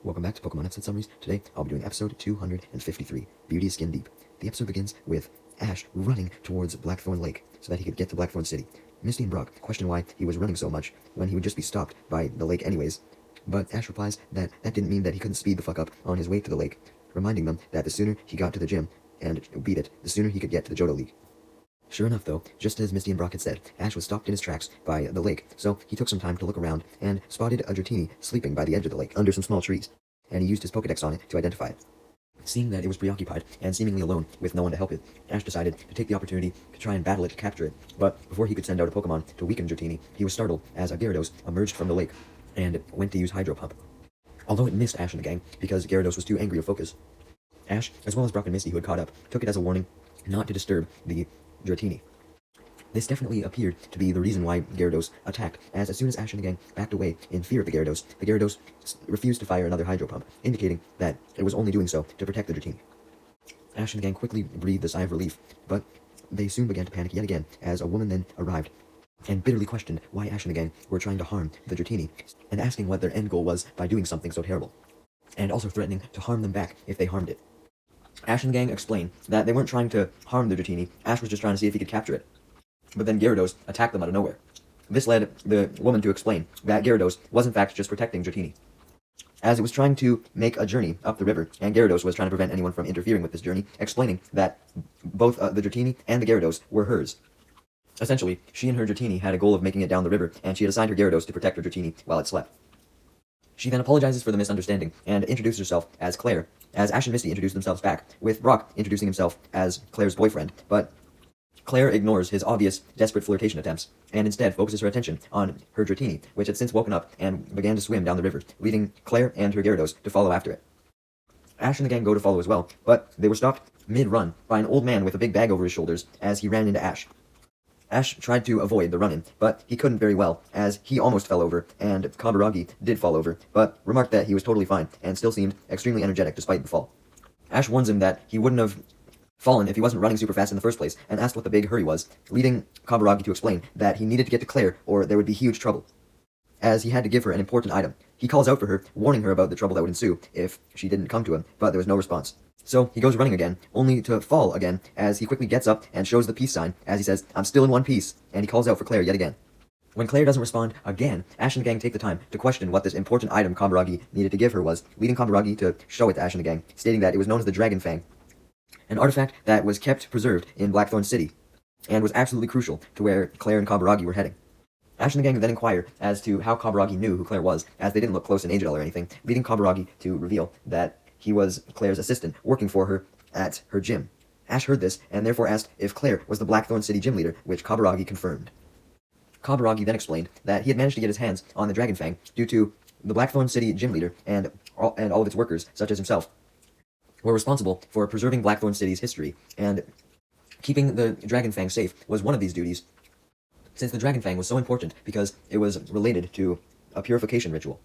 Welcome back to Pokemon episode summaries. Today, I'll be doing episode 253, Beauty is Skin Deep. The episode begins with Ash running towards Blackthorn Lake so that he could get to Blackthorn City. Misty and Brock question why he was running so much when he would just be stopped by the lake anyways. But Ash replies that that didn't mean that he couldn't speed the fuck up on his way to the lake, reminding them that the sooner he got to the gym and beat it, the sooner he could get to the Johto League. Sure enough, though, just as Misty and Brock had said, Ash was stopped in his tracks by the lake, so he took some time to look around and spotted a Dratini sleeping by the edge of the lake under some small trees, and he used his Pokedex on it to identify it. Seeing that it was preoccupied and seemingly alone with no one to help it, Ash decided to take the opportunity to try and battle it to capture it, but before he could send out a Pokemon to weaken Dratini, he was startled as a Gyarados emerged from the lake and went to use Hydro Pump. Although it missed Ash and the gang because Gyarados was too angry to focus, Ash, as well as Brock and Misty who had caught up, took it as a warning not to disturb the Dratini. This definitely appeared to be the reason why Gyarados attacked, as soon as Ash and the gang backed away in fear of the Gyarados refused to fire another Hydro Pump, indicating that it was only doing so to protect the Dratini. Ash and the gang quickly breathed a sigh of relief, but they soon began to panic yet again as a woman then arrived and bitterly questioned why Ash and the gang were trying to harm the Dratini, and asking what their end goal was by doing something so terrible, and also threatening to harm them back if they harmed it. Ash and the gang explained that they weren't trying to harm the Dratini, Ash was just trying to see if he could capture it. But then Gyarados attacked them out of nowhere. This led the woman to explain that Gyarados was in fact just protecting Dratini, as it was trying to make a journey up the river, and Gyarados was trying to prevent anyone from interfering with this journey, explaining that both the Dratini and the Gyarados were hers. Essentially, she and her Dratini had a goal of making it down the river, and she had assigned her Gyarados to protect her Dratini while it slept. She then apologizes for the misunderstanding and introduces herself as Claire, as Ash and Misty introduce themselves back, with Brock introducing himself as Claire's boyfriend, but Claire ignores his obvious, desperate flirtation attempts, and instead focuses her attention on her Dratini, which had since woken up and began to swim down the river, leaving Claire and her Gyarados to follow after it. Ash and the gang go to follow as well, but they were stopped mid-run by an old man with a big bag over his shoulders as he ran into Ash. Ash tried to avoid the run-in, but he couldn't very well, as he almost fell over, and Kaburagi did fall over, but remarked that he was totally fine, and still seemed extremely energetic despite the fall. Ash warns him that he wouldn't have fallen if he wasn't running super fast in the first place, and asked what the big hurry was, leading Kaburagi to explain that he needed to get to Claire or there would be huge trouble, as he had to give her an important item. He calls out for her, warning her about the trouble that would ensue if she didn't come to him, but there was no response. So he goes running again, only to fall again, as he quickly gets up and shows the peace sign, as he says, "I'm still in one piece," and he calls out for Claire yet again. When Claire doesn't respond again, Ash and the gang take the time to question what this important item Kaburagi needed to give her was, leading Kaburagi to show it to Ash and the gang, stating that it was known as the Dragon Fang, an artifact that was kept preserved in Blackthorn City, and was absolutely crucial to where Claire and Kaburagi were heading. Ash and the gang then inquire as to how Kaburagi knew who Claire was, as they didn't look close in age at all or anything, leading Kaburagi to reveal that he was Claire's assistant, working for her at her gym. Ash heard this, and therefore asked if Claire was the Blackthorn City gym leader, which Kaburagi confirmed. Kaburagi then explained that he had managed to get his hands on the Dragon Fang due to the Blackthorn City gym leader and all of its workers, such as himself, were responsible for preserving Blackthorn City's history, and keeping the Dragon Fang safe was one of these duties, since the Dragon Fang was so important because it was related to a purification ritual.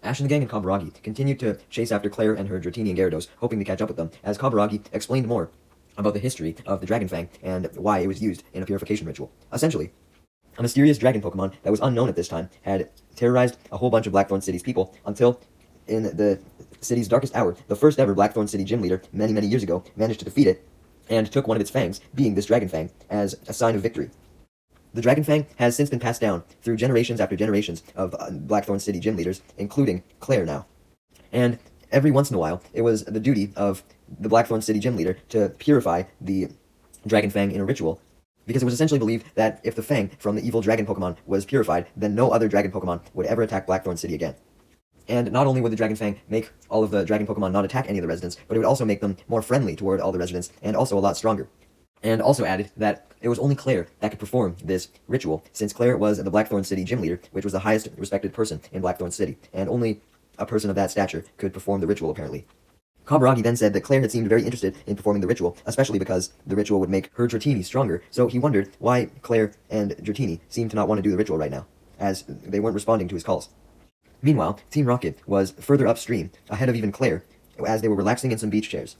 Ash and the gang and Kaburagi continued to chase after Claire and her Dratini and Gyarados, hoping to catch up with them, as Kaburagi explained more about the history of the Dragon Fang and why it was used in a purification ritual. Essentially, a mysterious dragon Pokemon that was unknown at this time had terrorized a whole bunch of Blackthorn City's people until, in the city's darkest hour, the first ever Blackthorn City gym leader, many years ago, managed to defeat it, and took one of its fangs, being this Dragon Fang, as a sign of victory. The Dragon Fang has since been passed down through generations after generations of Blackthorn City gym leaders, including Claire now. And every once in a while, it was the duty of the Blackthorn City gym leader to purify the Dragon Fang in a ritual, because it was essentially believed that if the Fang from the evil dragon Pokemon was purified, then no other dragon Pokemon would ever attack Blackthorn City again. And not only would the Dragon Fang make all of the dragon Pokemon not attack any of the residents, but it would also make them more friendly toward all the residents, and also a lot stronger. And also added that it was only Claire that could perform this ritual, since Claire was the Blackthorn City gym leader, which was the highest respected person in Blackthorn City, and only a person of that stature could perform the ritual, apparently. Kaburagi then said that Claire had seemed very interested in performing the ritual, especially because the ritual would make her Dratini stronger, so he wondered why Claire and Dratini seemed to not want to do the ritual right now, as they weren't responding to his calls. Meanwhile, Team Rocket was further upstream, ahead of even Claire, as they were relaxing in some beach chairs,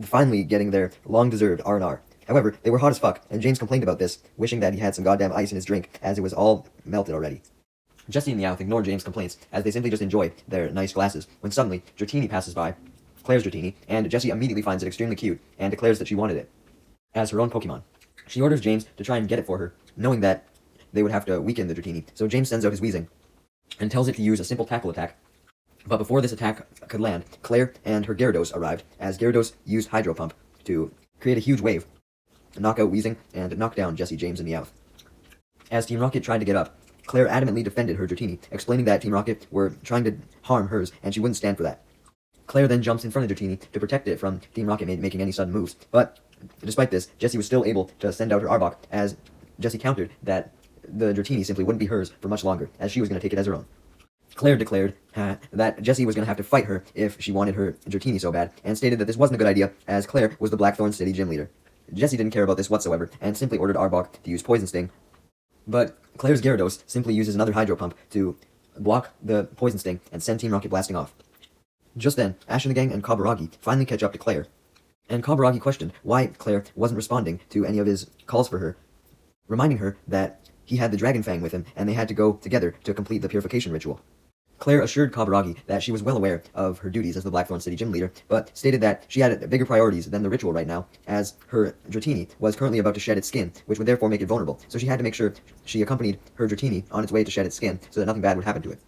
finally getting their long-deserved R&R. However, they were hot as fuck, and James complained about this, wishing that he had some goddamn ice in his drink, as it was all melted already. Jessie and Meowth ignore James' complaints as they simply just enjoy their nice glasses, when suddenly Dratini passes by, Claire's Dratini, and Jessie immediately finds it extremely cute and declares that she wanted it as her own Pokemon. She orders James to try and get it for her, knowing that they would have to weaken the Dratini, so James sends out his Weezing and tells it to use a simple tackle attack. But before this attack could land, Claire and her Gyarados arrived, as Gyarados used Hydro Pump to create a huge wave, knock out Weezing, and knock down Jessie, James, and Meowth. As Team Rocket tried to get up, Claire adamantly defended her Dratini, explaining that Team Rocket were trying to harm hers, and she wouldn't stand for that. Claire then jumps in front of Dratini to protect it from Team Rocket making any sudden moves, but despite this, Jessie was still able to send out her Arbok, as Jessie countered that the Dratini simply wouldn't be hers for much longer, as she was going to take it as her own. Claire declared that Jessie was going to have to fight her if she wanted her Dratini so bad, and stated that this wasn't a good idea, as Claire was the Blackthorn City gym leader. Jessie didn't care about this whatsoever, and simply ordered Arbok to use Poison Sting, but Claire's Gyarados simply uses another Hydro Pump to block the Poison Sting and send Team Rocket blasting off. Just then, Ash and the gang and Kaburagi finally catch up to Claire, and Kaburagi questioned why Claire wasn't responding to any of his calls for her, reminding her that he had the Dragon Fang with him and they had to go together to complete the purification ritual. Claire assured Kaburagi that she was well aware of her duties as the Blackthorn City gym leader, but stated that she had bigger priorities than the ritual right now, as her Dratini was currently about to shed its skin, which would therefore make it vulnerable, so she had to make sure she accompanied her Dratini on its way to shed its skin so that nothing bad would happen to it.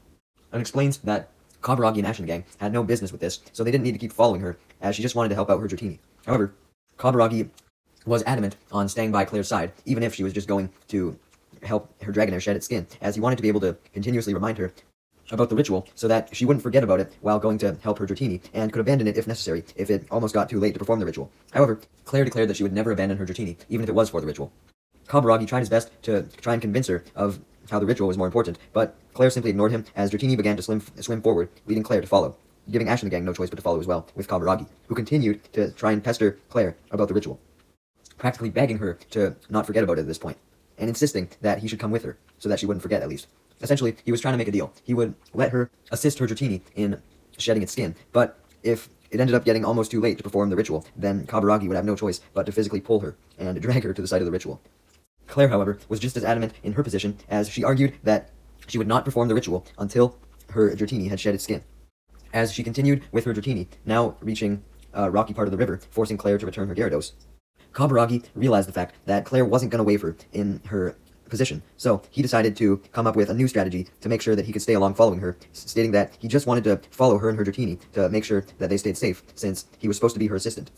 And explains that Kaburagi and Ash and the gang had no business with this, so they didn't need to keep following her, as she just wanted to help out her Dratini. However, Kaburagi was adamant on staying by Claire's side, even if she was just going to help her Dragonair shed its skin, as he wanted to be able to continuously remind her about the ritual so that she wouldn't forget about it while going to help her Dratini, and could abandon it if necessary, if it almost got too late to perform the ritual. However, Claire declared that she would never abandon her Dratini, even if it was for the ritual. Kaburagi tried his best to try and convince her of how the ritual was more important, but Claire simply ignored him as Dratini began to swim forward, leading Claire to follow, giving Ash and the gang no choice but to follow as well, with Kaburagi, who continued to try and pester Claire about the ritual, practically begging her to not forget about it at this point, and insisting that he should come with her, so that she wouldn't forget at least. Essentially, he was trying to make a deal. He would let her assist her Dratini in shedding its skin, but if it ended up getting almost too late to perform the ritual, then Kaburagi would have no choice but to physically pull her and drag her to the site of the ritual. Claire, however, was just as adamant in her position, as she argued that she would not perform the ritual until her Dratini had shed its skin. As she continued with her Dratini, now reaching a rocky part of the river, forcing Claire to return her Gyarados, Kaburagi realized the fact that Claire wasn't going to waver in her position, so he decided to come up with a new strategy to make sure that he could stay along following her, stating that he just wanted to follow her and her Dratini to make sure that they stayed safe, since he was supposed to be her assistant,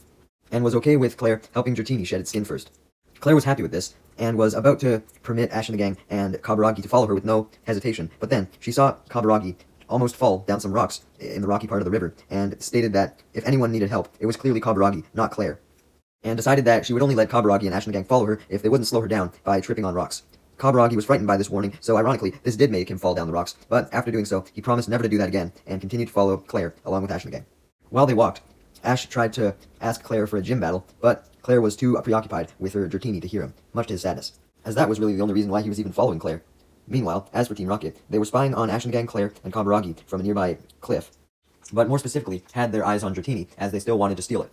and was okay with Claire helping Dratini shed its skin first. Claire was happy with this, and was about to permit Ash and the gang and Kaburagi to follow her with no hesitation, but then she saw Kaburagi almost fall down some rocks in the rocky part of the river, and stated that if anyone needed help, it was clearly Kaburagi, not Claire, and decided that she would only let Kaburagi and Ash and the gang follow her if they wouldn't slow her down by tripping on rocks. Kaburagi was frightened by this warning, so ironically, this did make him fall down the rocks, but after doing so, he promised never to do that again, and continued to follow Claire, along with Ash and the gang. While they walked, Ash tried to ask Claire for a gym battle, but Claire was too preoccupied with her Dratini to hear him, much to his sadness, as that was really the only reason why he was even following Claire. Meanwhile, as for Team Rocket, they were spying on Ash and the gang, Claire, and Kaburagi from a nearby cliff, but more specifically, had their eyes on Dratini, as they still wanted to steal it,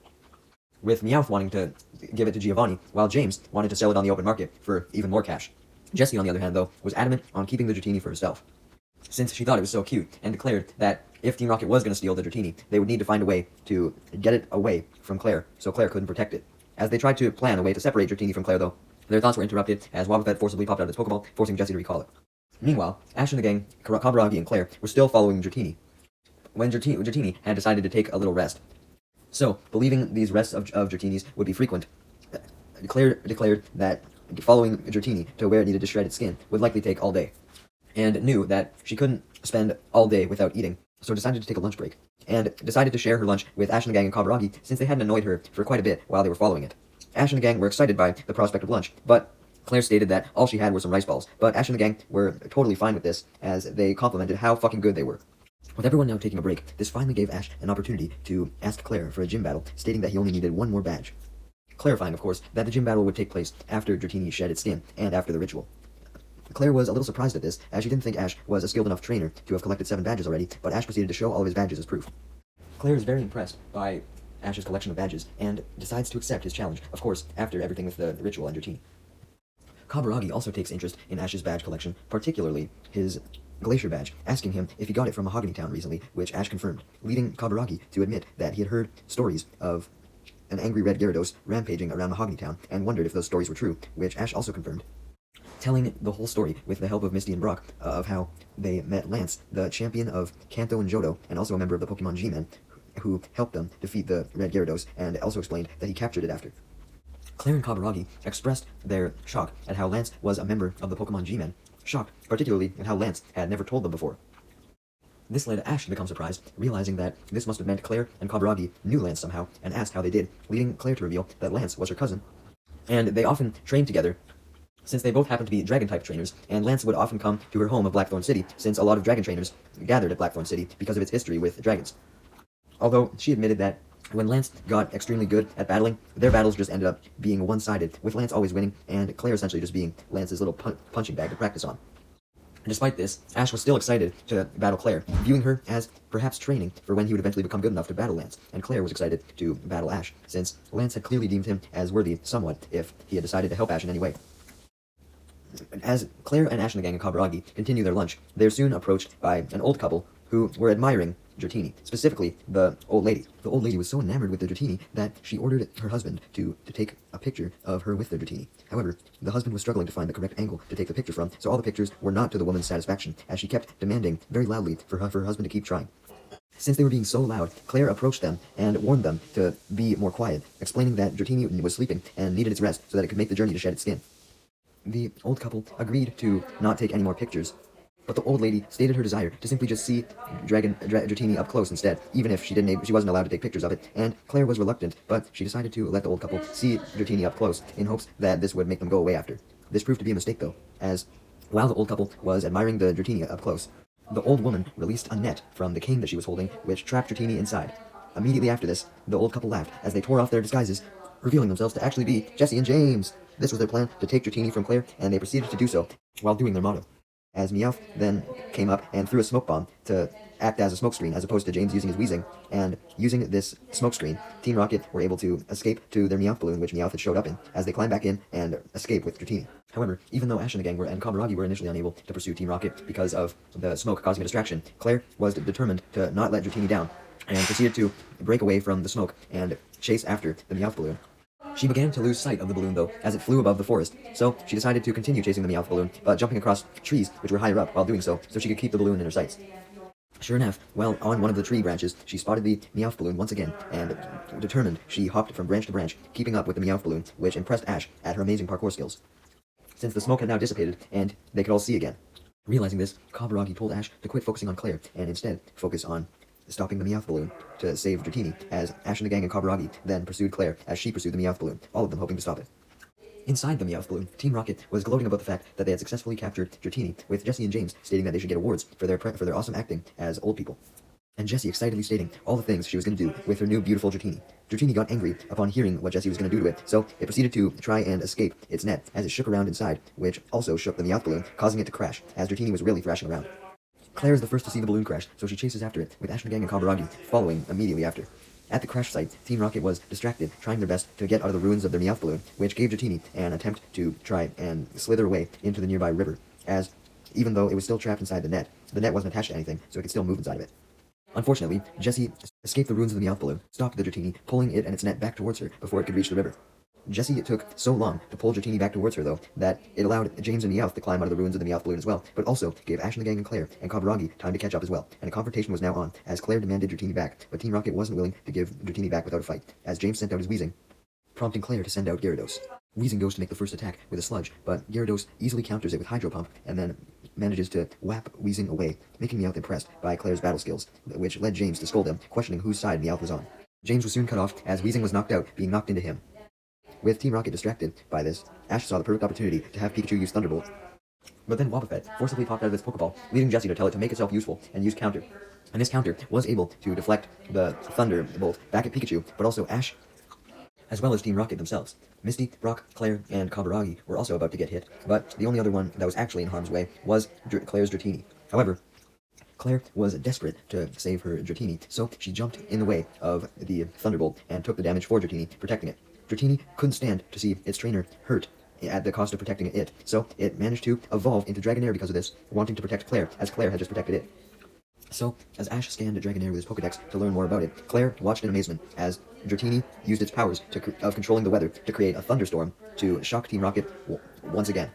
with Meowth wanting to give it to Giovanni, while James wanted to sell it on the open market for even more cash. Jessie, on the other hand, though, was adamant on keeping the Dratini for herself, since she thought it was so cute, and declared that if Team Rocket was going to steal the Dratini, they would need to find a way to get it away from Claire, so Claire couldn't protect it. As they tried to plan a way to separate Dratini from Claire, though, their thoughts were interrupted as Wobbuffet forcibly popped out of its Pokeball, forcing Jessie to recall it. Meanwhile, Ash and the gang, Kaburagi and Claire, were still following Dratini, when Dratini had decided to take a little rest. So, believing these rests of Dratini's would be frequent, Claire declared that following Dratini to where it needed to shred its skin would likely take all day, and knew that she couldn't spend all day without eating, so decided to take a lunch break, and decided to share her lunch with Ash and the gang and Kaburagi, since they hadn't annoyed her for quite a bit while they were following it. Ash and the gang were excited by the prospect of lunch, but Claire stated that all she had were some rice balls, but Ash and the gang were totally fine with this, as they complimented how fucking good they were. With everyone now taking a break, this finally gave Ash an opportunity to ask Claire for a gym battle, stating that he only needed one more badge, clarifying, of course, that the gym battle would take place after Dratini shed its skin, and after the ritual. Claire was a little surprised at this, as she didn't think Ash was a skilled enough trainer to have collected 7 badges already, but Ash proceeded to show all of his badges as proof. Claire is very impressed by Ash's collection of badges, and decides to accept his challenge, of course, after everything with the ritual and Dratini. Kaburagi also takes interest in Ash's badge collection, particularly his Glacier Badge, asking him if he got it from Mahogany Town recently, which Ash confirmed, leading Kaburagi to admit that he had heard stories of an angry red Gyarados rampaging around Mahogany Town and wondered if those stories were true, which Ash also confirmed. Telling the whole story with the help of Misty and Brock of how they met Lance, the champion of Kanto and Johto, and also a member of the Pokemon G-Men, who helped them defeat the red Gyarados, and also explained that he captured it after. Claire and Kaburagi expressed their shock at how Lance was a member of the Pokemon G-Men, shocked particularly at how Lance had never told them before. This led Ash to become surprised, realizing that this must have meant Claire and Kaburagi knew Lance somehow, and asked how they did, leading Claire to reveal that Lance was her cousin, and they often trained together since they both happened to be Dragon-type trainers, and Lance would often come to her home of Blackthorn City, since a lot of Dragon trainers gathered at Blackthorn City because of its history with dragons. Although she admitted that when Lance got extremely good at battling, their battles just ended up being one-sided, with Lance always winning, and Claire essentially just being Lance's little punching bag to practice on. Despite this, Ash was still excited to battle Claire, viewing her as perhaps training for when he would eventually become good enough to battle Lance, and Claire was excited to battle Ash, since Lance had clearly deemed him as worthy somewhat if he had decided to help Ash in any way. As Claire and Ash and the gang and Kaburagi continue their lunch, they're soon approached by an old couple who were admiring Dratini, specifically the old lady. The old lady was so enamored with the Dratini that she ordered her husband to take a picture of her with the Dratini. However, the husband was struggling to find the correct angle to take the picture from, so all the pictures were not to the woman's satisfaction, as she kept demanding very loudly for her husband to keep trying. Since they were being so loud, Claire approached them and warned them to be more quiet, explaining that Dratini was sleeping and needed its rest so that it could make the journey to shed its skin. The old couple agreed to not take any more pictures, but the old lady stated her desire to simply just see Dratini up close instead, even if she wasn't allowed to take pictures of it, and Claire was reluctant, but she decided to let the old couple see Dratini up close, in hopes that this would make them go away after. This proved to be a mistake though, as while the old couple was admiring the Dratini up close, the old woman released a net from the cane that she was holding, which trapped Dratini inside. Immediately after this, the old couple laughed as they tore off their disguises, revealing themselves to actually be Jessie and James. This was their plan to take Dratini from Claire, and they proceeded to do so while doing their motto. As Meowth then came up and threw a smoke bomb to act as a smokescreen, as opposed to James using his Weezing, and using this smokescreen, Team Rocket were able to escape to their Meowth balloon, which Meowth had showed up in, as they climbed back in and escape with Dratini. However, even though Ash and the gang and Kaburagi were initially unable to pursue Team Rocket because of the smoke causing a distraction, Claire was determined to not let Dratini down, and proceeded to break away from the smoke and chase after the Meowth balloon. She began to lose sight of the balloon, though, as it flew above the forest, so she decided to continue chasing the Meowth balloon, but jumping across trees which were higher up while doing so she could keep the balloon in her sights. Sure enough, while on one of the tree branches, she spotted the Meowth balloon once again, and determined, she hopped from branch to branch, keeping up with the Meowth balloon, which impressed Ash at her amazing parkour skills, since the smoke had now dissipated, and they could all see again. Realizing this, Kaburagi told Ash to quit focusing on Claire, and instead focus on stopping the Meowth balloon to save Dratini, as Ash and the gang and Kaburagi then pursued Claire as she pursued the Meowth balloon, all of them hoping to stop it. Inside the Meowth balloon, Team Rocket was gloating about the fact that they had successfully captured Dratini, with Jessie and James stating that they should get awards for their awesome acting as old people, and Jessie excitedly stating all the things she was going to do with her new beautiful Dratini. Dratini got angry upon hearing what Jessie was going to do to it, so it proceeded to try and escape its net as it shook around inside, which also shook the Meowth balloon, causing it to crash, as Dratini was really thrashing around. Claire is the first to see the balloon crash, so she chases after it, with Ash and the gang and Kaburagi following immediately after. At the crash site, Team Rocket was distracted, trying their best to get out of the ruins of their Meowth balloon, which gave Dratini an attempt to try and slither away into the nearby river, as even though it was still trapped inside the net wasn't attached to anything, so it could still move inside of it. Unfortunately, Jessie escaped the ruins of the Meowth balloon, stopped the Dratini, pulling it and its net back towards her before it could reach the river. Jessie took so long to pull Dratini back towards her, though, that it allowed James and Meowth to climb out of the ruins of the Meowth balloon as well, but also gave Ash and the gang and Claire and Kaburagi time to catch up as well, and a confrontation was now on, as Claire demanded Dratini back, but Team Rocket wasn't willing to give Dratini back without a fight, as James sent out his Weezing, prompting Claire to send out Gyarados. Weezing goes to make the first attack with a sludge, but Gyarados easily counters it with Hydro Pump, and then manages to whap Weezing away, making Meowth impressed by Claire's battle skills, which led James to scold him, questioning whose side Meowth was on. James was soon cut off, as Weezing was knocked out, being knocked into him. With Team Rocket distracted by this, Ash saw the perfect opportunity to have Pikachu use Thunderbolt. But then Wobbuffet forcibly popped out of its Pokeball, leading Jessie to tell it to make itself useful and use Counter. And this Counter was able to deflect the Thunderbolt back at Pikachu, but also Ash, as well as Team Rocket themselves. Misty, Brock, Claire, and Kaburagi were also about to get hit, but the only other one that was actually in harm's way was Claire's Dratini. However, Claire was desperate to save her Dratini, so she jumped in the way of the Thunderbolt and took the damage for Dratini, protecting it. Dratini couldn't stand to see its trainer hurt at the cost of protecting it. So it managed to evolve into Dragonair because of this, wanting to protect Claire, as Claire had just protected it. So, as Ash scanned Dragonair with his Pokedex to learn more about it, Claire watched in amazement as Dratini used its powers of controlling the weather to create a thunderstorm to shock Team Rocket once again,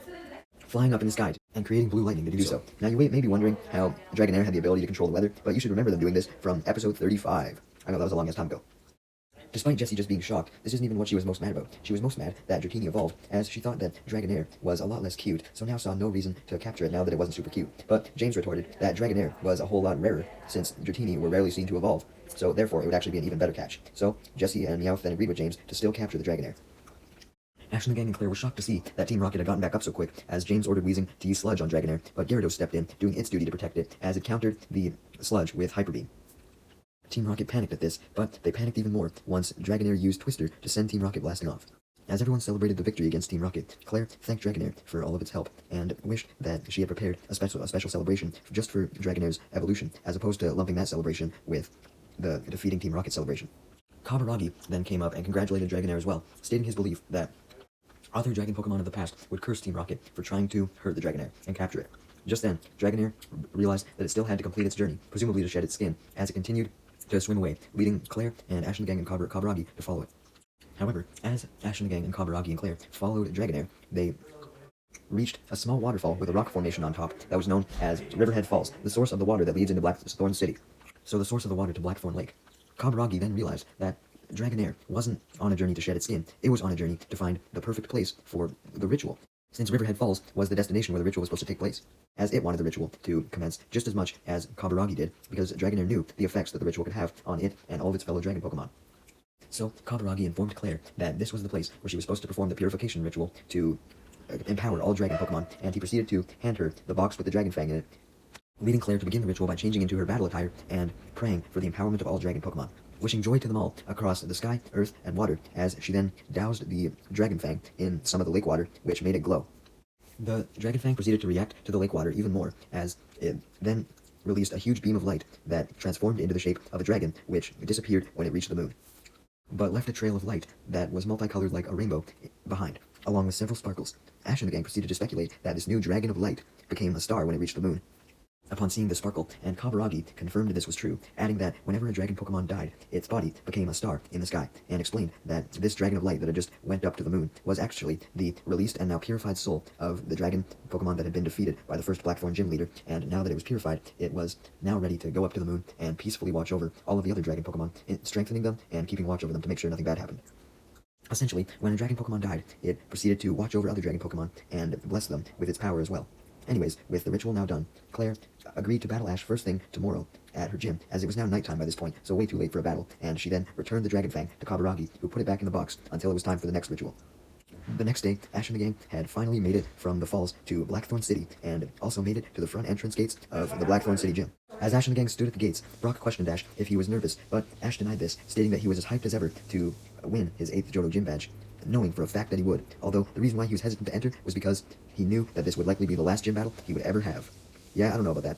flying up in the sky and creating blue lightning to do so. Now you may be wondering how Dragonair had the ability to control the weather, but you should remember them doing this from episode 35. I know that was the longest time ago. Despite Jessie just being shocked, this isn't even what she was most mad about. She was most mad that Dratini evolved, as she thought that Dragonair was a lot less cute, so now saw no reason to capture it now that it wasn't super cute. But James retorted that Dragonair was a whole lot rarer, since Dratini were rarely seen to evolve, so therefore it would actually be an even better catch. So Jessie and Meowth then agreed with James to still capture the Dragonair. Ash and the gang and Claire were shocked to see that Team Rocket had gotten back up so quick, as James ordered Weezing to use Sludge on Dragonair, but Gyarados stepped in, doing its duty to protect it, as it countered the Sludge with Hyper Beam. Team Rocket panicked at this, but they panicked even more once Dragonair used Twister to send Team Rocket blasting off. As everyone celebrated the victory against Team Rocket, Claire thanked Dragonair for all of its help, and wished that she had prepared a special celebration just for Dragonair's evolution, as opposed to lumping that celebration with the defeating Team Rocket celebration. Kaburagi then came up and congratulated Dragonair as well, stating his belief that other Dragon Pokemon of the past would curse Team Rocket for trying to hurt the Dragonair and capture it. Just then, Dragonair realized that it still had to complete its journey, presumably to shed its skin, as it continued to swim away, leading Claire and Ash and the gang and Kaburagi to follow it. However, as Ash and the gang and Kaburagi and Claire followed Dragonair, they reached a small waterfall with a rock formation on top that was known as Riverhead Falls, the source of the water that leads into Blackthorn City. So the source of the water to Blackthorn Lake. Kaburagi then realized that Dragonair wasn't on a journey to shed its skin, it was on a journey to find the perfect place for the ritual, since Riverhead Falls was the destination where the ritual was supposed to take place, as it wanted the ritual to commence just as much as Kaburagi did, because Dragonair knew the effects that the ritual could have on it and all of its fellow Dragon Pokemon. So Kaburagi informed Claire that this was the place where she was supposed to perform the purification ritual to empower all Dragon Pokemon, and he proceeded to hand her the box with the Dragon Fang in it, leading Claire to begin the ritual by changing into her battle attire and praying for the empowerment of all Dragon Pokemon, wishing joy to them all across the sky, earth, and water, as she then doused the Dragon Fang in some of the lake water, which made it glow. The Dragon Fang proceeded to react to the lake water even more, as it then released a huge beam of light that transformed into the shape of a dragon, which disappeared when it reached the moon, but left a trail of light that was multicolored like a rainbow behind, along with several sparkles. Ash and the gang proceeded to speculate that this new dragon of light became a star when it reached the moon. Upon seeing the sparkle, and Kaburagi confirmed this was true, adding that whenever a Dragon Pokemon died, its body became a star in the sky, and explained that this Dragon of Light that had just went up to the moon was actually the released and now purified soul of the Dragon Pokemon that had been defeated by the first Blackthorn Gym Leader, and now that it was purified, it was now ready to go up to the moon and peacefully watch over all of the other Dragon Pokemon, strengthening them and keeping watch over them to make sure nothing bad happened. Essentially, when a Dragon Pokemon died, it proceeded to watch over other Dragon Pokemon and bless them with its power as well. Anyways, with the ritual now done, Claire agreed to battle Ash first thing tomorrow at her gym, as it was now nighttime by this point, so way too late for a battle, and she then returned the Dragon Fang to Kaburagi, who put it back in the box until it was time for the next ritual. The next day, Ash and the gang had finally made it from the falls to Blackthorn City, and also made it to the front entrance gates of the Blackthorn City gym. As Ash and the gang stood at the gates, Brock questioned Ash if he was nervous, but Ash denied this, stating that he was as hyped as ever to win his 8th Johto Gym badge, knowing for a fact that he would, although the reason why he was hesitant to enter was because he knew that this would likely be the last gym battle he would ever have. Yeah, I don't know about that.